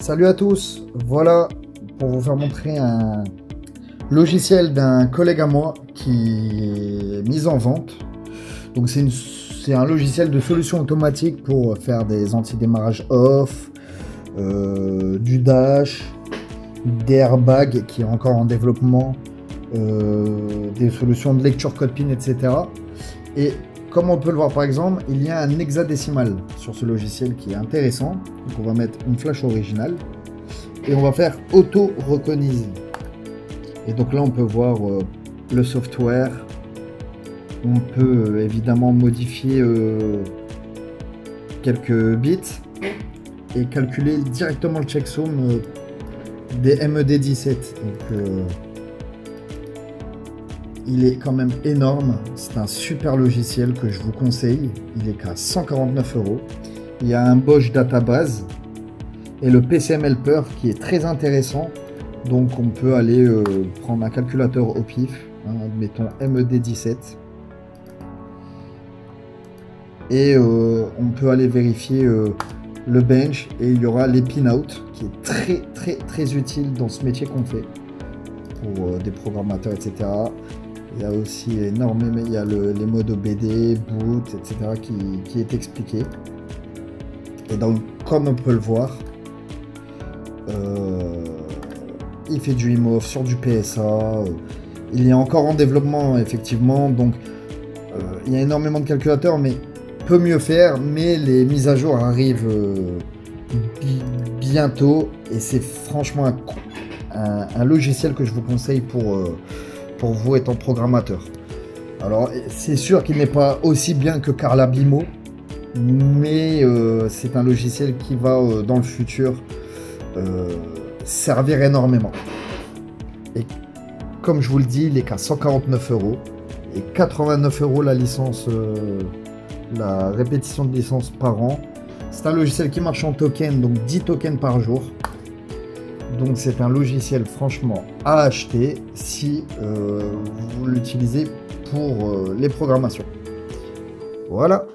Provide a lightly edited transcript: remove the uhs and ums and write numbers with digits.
Salut à tous, voilà pour vous faire montrer un logiciel d'un collègue à moi qui est mis en vente. Donc c'est un logiciel de solution automatique pour faire des anti-démarrage off, du dash, des airbags qui est encore en développement, des solutions de lecture code PIN, etc. Et comme on peut le voir par exemple, il y a un hexadécimal sur ce logiciel qui est intéressant. Donc on va mettre une flash originale et on va faire auto-reconnaissance. Et donc là on peut voir le software. On peut évidemment modifier quelques bits et calculer directement le checksum des MED17. Donc il est quand même énorme, c'est un super logiciel que je vous conseille, il est qu'à 149 €. Il y a un Bosch Database et le PCM Helper qui est très intéressant, donc on peut aller prendre un calculateur au pif, admettons MED17, et on peut aller vérifier le bench et il y aura les pin-out qui est très utile dans ce métier qu'on fait pour des programmateurs, etc. Il y a aussi énormément, il y a les modes OBD, boot, etc. qui est expliqué. Et donc, comme on peut le voir, il fait du IMOF sur du PSA. Il est encore en développement, effectivement. Donc, il y a énormément de calculateurs, mais peut mieux faire. Mais les mises à jour arrivent bientôt. Et c'est franchement un logiciel que je vous conseille pour vous étant programmateur. Alors c'est sûr qu'il n'est pas aussi bien que Carla Bimo, mais c'est un logiciel qui va dans le futur servir énormément. Et comme je vous le dis, il est qu'à 149 € et 89 € la licence, la répétition de licence par an. C'est un logiciel qui marche en token, donc 10 tokens par jour. Donc c'est un logiciel franchement à acheter si vous l'utilisez pour les programmations. Voilà.